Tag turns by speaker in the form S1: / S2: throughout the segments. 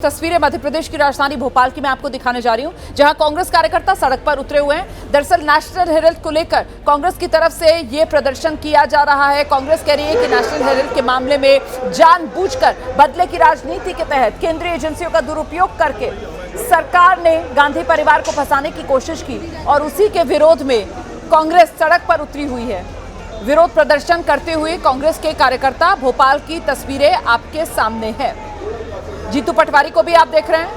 S1: तस्वीरें मध्य प्रदेश की राजधानी भोपाल की मैं आपको दिखाने जा रही हूं, जहां कांग्रेस कार्यकर्ता सड़क पर उतरे हुए हैं। दरअसल नेशनल हेराल्ड को लेकर कांग्रेस की तरफ से ये प्रदर्शन किया जा रहा है। कांग्रेस कह रही है कि नेशनल हेराल्ड के मामले में जानबूझकर बदले की राजनीति के तहत केंद्रीय एजेंसियों का दुरुपयोग करके सरकार ने गांधी परिवार को फंसाने की कोशिश की और उसी के विरोध में कांग्रेस सड़क पर उतरी हुई है। विरोध प्रदर्शन करते हुए कांग्रेस के कार्यकर्ता, भोपाल की तस्वीरें आपके सामने है। जीतू पटवारी को भी आप देख रहे हैं,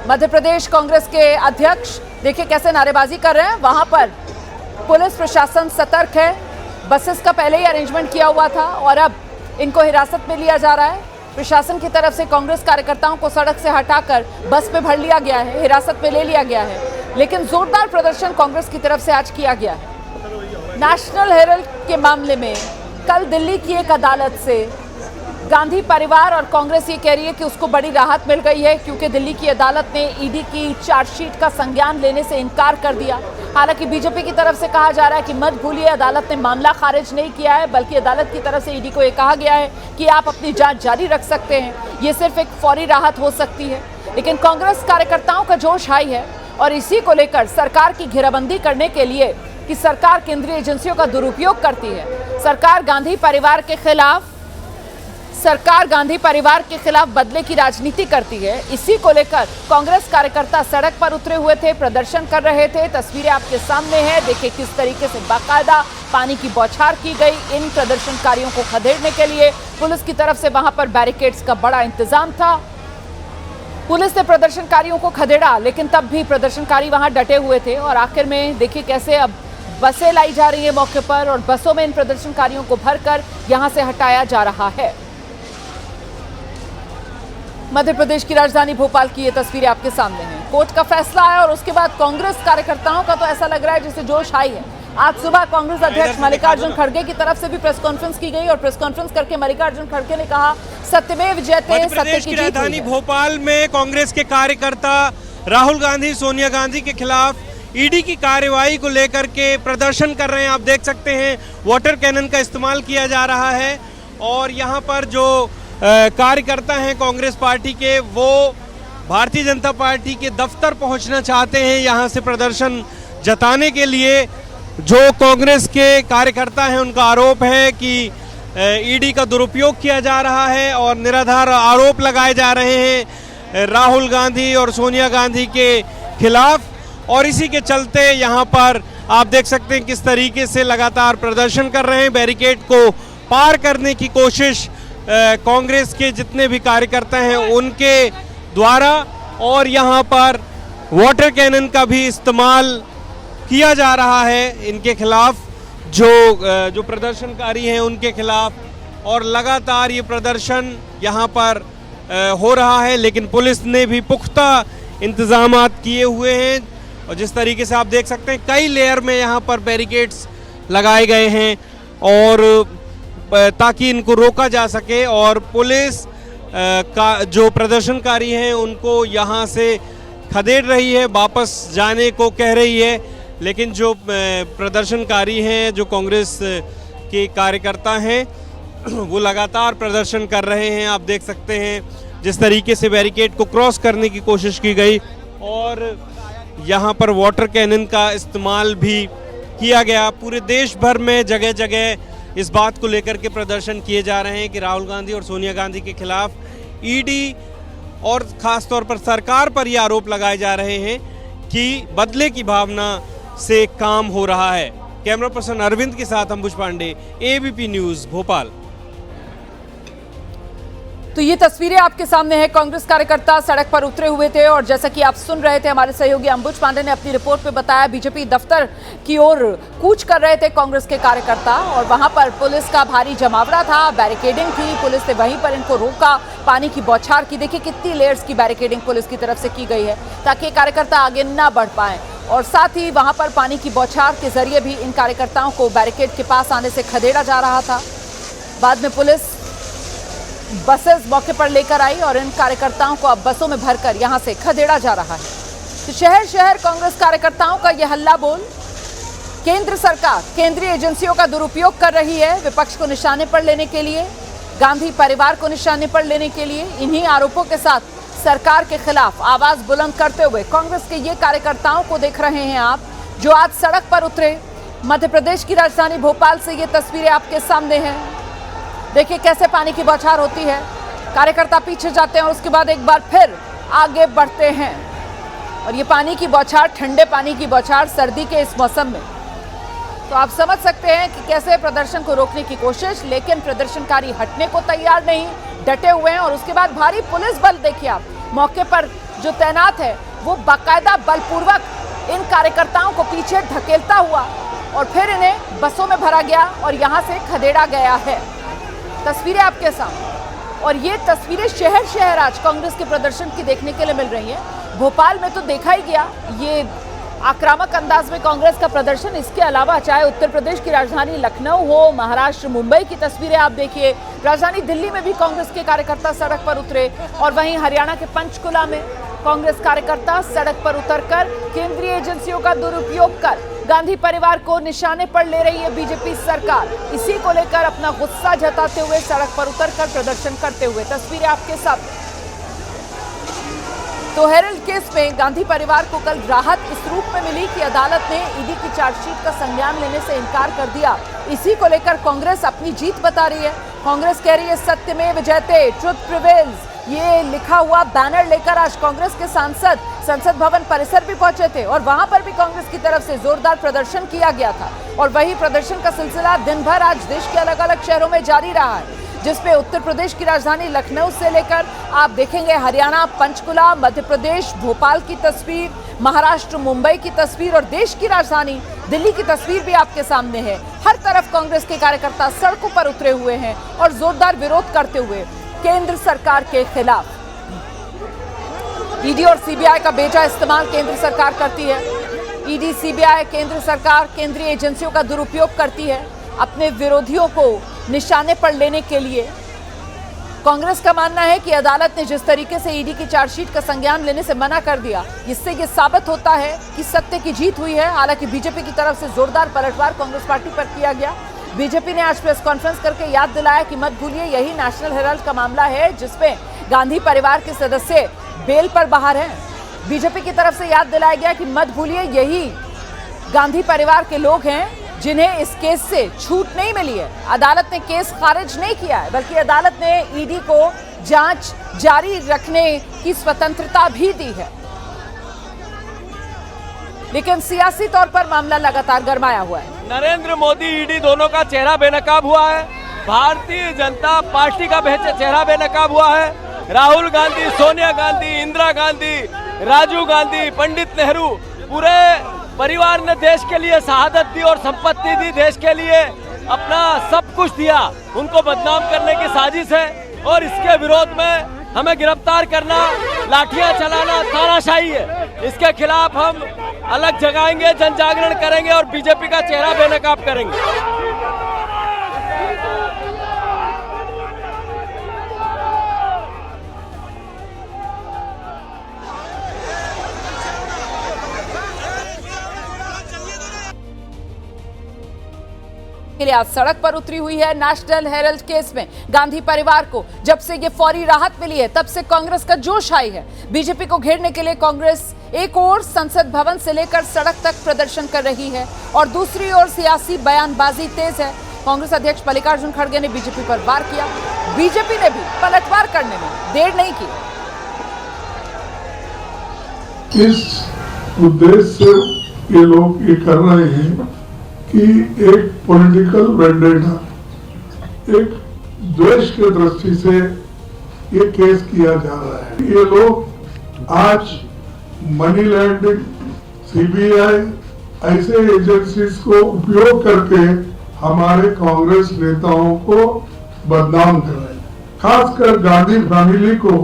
S1: मध्य प्रदेश कांग्रेस के अध्यक्ष, देखिए कैसे नारेबाजी कर रहे हैं। वहां पर पुलिस प्रशासन सतर्क है। बसेस का पहले ही अरेंजमेंट किया हुआ था और अब इनको हिरासत में लिया जा रहा है। प्रशासन की तरफ से कांग्रेस कार्यकर्ताओं को सड़क से हटाकर बस में भर लिया गया है, हिरासत में ले लिया गया है। लेकिन जोरदार प्रदर्शन कांग्रेस की तरफ से आज किया गया है। नेशनल हेराल्ड के मामले में कल दिल्ली की एक अदालत से गांधी परिवार और कांग्रेस ये कह रही है कि उसको बड़ी राहत मिल गई है, क्योंकि दिल्ली की अदालत ने ईडी की चार्जशीट का संज्ञान लेने से इनकार कर दिया। हालांकि बीजेपी की तरफ से कहा जा रहा है कि मत भूलिए, अदालत ने मामला खारिज नहीं किया है, बल्कि अदालत की तरफ से ईडी को ये कहा गया है कि आप अपनी जांच जारी रख सकते हैं, ये सिर्फ एक फौरी राहत हो सकती है। लेकिन कांग्रेस कार्यकर्ताओं का जोश हाई है और इसी को लेकर सरकार की घेराबंदी करने के लिए कि सरकार केंद्रीय एजेंसियों का दुरुपयोग करती है, सरकार गांधी परिवार के खिलाफ बदले की राजनीति करती है। इसी को लेकर कांग्रेस कार्यकर्ता सड़क पर उतरे हुए थे, प्रदर्शन कर रहे थे। तस्वीरें आपके सामने हैं, देखिए किस तरीके से बाकायदा पानी की बौछार की गई इन प्रदर्शनकारियों को खदेड़ने के लिए। पुलिस की तरफ से वहां पर बैरिकेड्स का बड़ा इंतजाम था। पुलिस ने प्रदर्शनकारियों को खदेड़ा, लेकिन तब भी प्रदर्शनकारी वहां डटे हुए थे और आखिर में देखिए कैसे अब बसें लाई जा रही है मौके पर और बसों में इन प्रदर्शनकारियों को भरकर यहां से हटाया जा रहा है। मध्य प्रदेश की राजधानी भोपाल की ये तस्वीरें आपके सामने हैं। कोर्ट का फैसला है और उसके बाद कांग्रेस कार्यकर्ताओं का तो ऐसा लग रहा है जैसे जोश हाई है। आज सुबह कांग्रेस अध्यक्ष मल्लिकार्जुन खड़गे की तरफ से भी प्रेस कॉन्फ्रेंस की गई और प्रेस कॉन्फ्रेंस करके मल्लिकार्जुन खड़गे ने कहा, सत्यमेव जयते, सत्य की
S2: राजधानी भोपाल में कांग्रेस के कार्यकर्ता राहुल गांधी, सोनिया गांधी के खिलाफ ईडी की कार्रवाई को लेकर के प्रदर्शन कर रहे हैं। आप देख सकते हैं वाटर कैनन का इस्तेमाल किया जा रहा है और यहाँ पर जो कार्यकर्ता हैं कांग्रेस पार्टी के, वो भारतीय जनता पार्टी के दफ्तर पहुंचना चाहते हैं यहाँ से प्रदर्शन जताने के लिए। जो कांग्रेस के कार्यकर्ता हैं उनका आरोप है कि ईडी का दुरुपयोग किया जा रहा है और निराधार आरोप लगाए जा रहे हैं राहुल गांधी और सोनिया गांधी के खिलाफ, और इसी के चलते यहाँ पर आप देख सकते हैं किस तरीके से लगातार प्रदर्शन कर रहे हैं। बैरिकेड को पार करने की कोशिश कांग्रेस के जितने भी कार्यकर्ता हैं उनके द्वारा, और यहाँ पर वाटर कैनन का भी इस्तेमाल किया जा रहा है इनके खिलाफ, जो प्रदर्शनकारी हैं उनके खिलाफ। और लगातार ये प्रदर्शन यहाँ पर हो रहा है, लेकिन पुलिस ने भी पुख्ता इंतजामात किए हुए हैं और जिस तरीके से आप देख सकते हैं कई लेयर में यहाँ पर बैरिकेड्स लगाए गए हैं और ताकि इनको रोका जा सके। और पुलिस का जो प्रदर्शनकारी हैं उनको यहाँ से खदेड़ रही है, वापस जाने को कह रही है, लेकिन जो प्रदर्शनकारी हैं, जो कांग्रेस के कार्यकर्ता हैं, वो लगातार प्रदर्शन कर रहे हैं। आप देख सकते हैं जिस तरीके से बैरिकेड को क्रॉस करने की कोशिश की गई और यहाँ पर वाटर कैनन का इस्तेमाल भी किया गया। पूरे देश भर में जगह जगह इस बात को लेकर के प्रदर्शन किए जा रहे हैं कि राहुल गांधी और सोनिया गांधी के खिलाफ ईडी और ख़ास तौर पर सरकार पर ये आरोप लगाए जा रहे हैं कि बदले की भावना से काम हो रहा है। कैमरा पर्सन अरविंद के साथ अंबुज पांडे, एबीपी न्यूज़ भोपाल।
S1: तो ये तस्वीरें आपके सामने है, कांग्रेस कार्यकर्ता सड़क पर उतरे हुए थे और जैसा कि आप सुन रहे थे, हमारे सहयोगी अंबुज पांडे ने अपनी रिपोर्ट में बताया, बीजेपी दफ्तर की ओर कूच कर रहे थे कांग्रेस के कार्यकर्ता और वहां पर पुलिस का भारी जमावड़ा था, बैरिकेडिंग थी, पुलिस ने वहीं पर इनको रोका, पानी की बौछार की। देखिए कितनी लेयर्स की बैरिकेडिंग पुलिस की तरफ से की गई है ताकि कार्यकर्ता आगे ना बढ़ पाए, और साथ ही वहां पर पानी की बौछार के जरिए भी इन कार्यकर्ताओं को बैरिकेड के पास आने से खदेड़ा जा रहा था। बाद में पुलिस बसेस मौके पर लेकर आई और इन कार्यकर्ताओं को अब बसों में भरकर यहां से खदेड़ा जा रहा है। तो शहर शहर कांग्रेस कार्यकर्ताओं का यह हल्ला बोल, केंद्र सरकार केंद्रीय एजेंसियों का दुरुपयोग कर रही है विपक्ष को निशाने पर लेने के लिए। गांधी परिवार को निशाने पर लेने के लिए इन्हीं आरोपों के साथ सरकार के खिलाफ आवाज बुलंद करते हुए कांग्रेस के ये कार्यकर्ताओं को देख रहे हैं आप, जो आज सड़क पर उतरे। मध्य प्रदेश की राजधानी भोपाल से ये तस्वीरें आपके सामने हैं। देखिए कैसे पानी की बौछार होती है, कार्यकर्ता पीछे जाते हैं और उसके बाद एक बार फिर आगे बढ़ते हैं। और ये पानी की बौछार, ठंडे पानी की बौछार सर्दी के इस मौसम में, तो आप समझ सकते हैं कि कैसे प्रदर्शन को रोकने की कोशिश, लेकिन प्रदर्शनकारी हटने को तैयार नहीं, डटे हुए हैं। और उसके बाद भारी पुलिस बल देखिए आप, मौके पर जो तैनात है वो बाकायदा बलपूर्वक इन कार्यकर्ताओं को पीछे धकेलता हुआ और फिर इन्हें बसों में भरा गया और यहाँ से खदेड़ा गया है। तस्वीरें आपके सामने, और ये तस्वीरें शहर शहर आज कांग्रेस के प्रदर्शन की देखने के लिए मिल रही हैं। भोपाल में तो देखा ही गया ये आक्रामक अंदाज में कांग्रेस का प्रदर्शन। इसके अलावा चाहे उत्तर प्रदेश की राजधानी लखनऊ हो, महाराष्ट्र मुंबई की तस्वीरें आप देखिए, राजधानी दिल्ली में भी कांग्रेस के कार्यकर्ता सड़क पर उतरे। और वहीं हरियाणा के पंचकुला में कांग्रेस कार्यकर्ता सड़क पर उतरकर केंद्रीय एजेंसियों का दुरुपयोग कर गांधी परिवार को निशाने पर ले रही है बीजेपी सरकार। इसी को लेकर अपना गुस्सा जताते हुए सड़क पर उतरकर प्रदर्शन करते हुए तस्वीरें आपके साथ। तो हेरल्ड केस में गांधी परिवार को कल राहत इस रूप में मिली कि अदालत ने ईडी की चार्जशीट का संज्ञान लेने से इनकार कर दिया। इसी को लेकर कांग्रेस अपनी जीत बता रही है। कांग्रेस कह रही है सत्यमेव जयते, ट्रुथ प्रिवेल्स, ये लिखा हुआ बैनर लेकर आज कांग्रेस के सांसद संसद भवन परिसर भी पहुंचे थे और वहां पर भी कांग्रेस की तरफ से जोरदार प्रदर्शन किया गया था। और वही प्रदर्शन का सिलसिला दिन भर आज देश के अलग अलग शहरों में जारी रहा है, जिसमें उत्तर प्रदेश की राजधानी लखनऊ से लेकर आप देखेंगे हरियाणा पंचकुला, मध्य प्रदेश भोपाल की तस्वीर, महाराष्ट्र मुंबई की तस्वीर और देश की राजधानी दिल्ली की तस्वीर भी आपके सामने है। हर तरफ कांग्रेस के कार्यकर्ता सड़कों पर उतरे हुए हैं और जोरदार विरोध करते हुए केंद्र सरकार के खिलाफ। ईडी और सीबीआई का बेजा इस्तेमाल केंद्र सरकार करती है। ईडी, सीबीआई, केंद्र सरकार केंद्रीय एजेंसियों का दुरुपयोग करती है अपने विरोधियों को निशाने पर लेने के लिए। कांग्रेस का मानना है कि अदालत ने जिस तरीके से ईडी की चार्जशीट का संज्ञान लेने से मना कर दिया, इससे ये साबित होता है कि सत्य की जीत हुई है। हालांकि बीजेपी की तरफ से जोरदार पलटवार कांग्रेस पार्टी पर किया गया। बीजेपी ने आज प्रेस कॉन्फ्रेंस करके याद दिलाया कि मत भूलिए यही नेशनल हेराल्ड का मामला है जिसमें गांधी परिवार के सदस्य बेल पर बाहर हैं। बीजेपी की तरफ से याद दिलाया गया कि मत भूलिए यही गांधी परिवार के लोग हैं जिन्हें इस केस से छूट नहीं मिली है। अदालत ने केस खारिज नहीं किया है, बल्कि अदालत ने ईडी को जांच जारी रखने की स्वतंत्रता भी दी है। लेकिन सियासी तौर पर मामला लगातार गरमाया हुआ है।
S3: नरेंद्र मोदी, ईडी दोनों का चेहरा बेनकाब हुआ है। भारतीय जनता पार्टी का चेहरा बेनकाब हुआ है। राहुल गांधी, सोनिया गांधी, इंदिरा गांधी, राजीव गांधी, पंडित नेहरू, पूरे परिवार ने देश के लिए शहादत दी और संपत्ति दी, देश के लिए अपना सब कुछ दिया। उनको बदनाम करने की साजिश है और इसके विरोध में हमें गिरफ्तार करना, लाठियां चलाना तानाशाही है। इसके खिलाफ हम अलग जगाएंगे, जन जागरण करेंगे और बीजेपी का चेहरा बेनकाब करेंगे।
S1: के लिए आज सड़क पर उतरी हुई है। नेशनल हेराल्ड केस में गांधी परिवार को जब से ये फौरी राहत मिली है तब से कांग्रेस का जोश आई है। बीजेपी को घेरने के लिए कांग्रेस एक ओर संसद भवन से लेकर सड़क तक प्रदर्शन कर रही है और दूसरी ओर सियासी बयानबाजी तेज है। कांग्रेस अध्यक्ष मल्लिकार्जुन खड़गे ने बीजेपी पर वार किया। बीजेपी ने भी पलटवार करने में देर नहीं की।
S4: किस उद्देश्य से ये लोग ये कर रहे हैं कि एक पॉलिटिकल वेंडेटा, एक द्वेष के दृष्टि से ये केस किया जा रहा है। ये लोग आज मनी लैंडिंग, सीबीआई ऐसे एजेंसीज को उपयोग करके हमारे कांग्रेस नेताओं को बदनाम कर रहे हैं। खासकर गांधी फैमिली को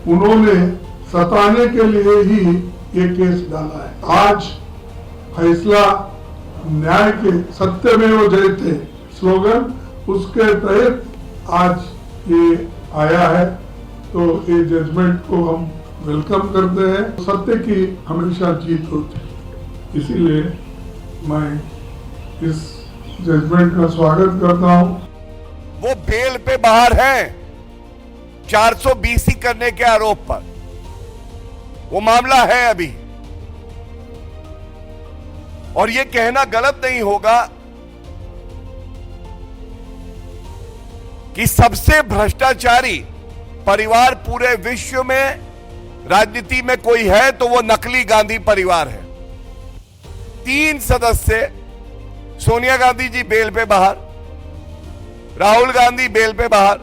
S4: उन्होंने सताने के लिए ही ये केस डाला है। आज फैसला न्याय के सत्यमेव जयते स्लोगन, उसके तहत आज ये आया है। तो ये जजमेंट को हम वेलकम करते हैं। सत्य की हमेशा जीत होती है, इसीलिए मैं इस जजमेंट का स्वागत करता हूँ।
S5: वो बेल पे बाहर हैं 420 करने के आरोप पर। वो मामला है अभी। और ये कहना गलत नहीं होगा कि सबसे भ्रष्टाचारी परिवार पूरे विश्व में राजनीति में कोई है तो वो नकली गांधी परिवार है। 3 सदस्य, सोनिया गांधी जी बेल पे बाहर, राहुल गांधी बेल पे बाहर,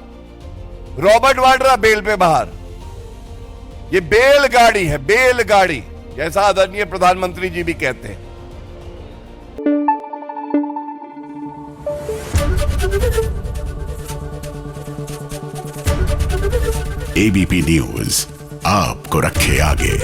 S5: रॉबर्ट वाड्रा बेल पे बाहर। ये बेलगाड़ी है, बेलगाड़ी, जैसा आदरणीय प्रधानमंत्री जी भी कहते हैं।
S6: एबीपी न्यूज आपको रखे आगे।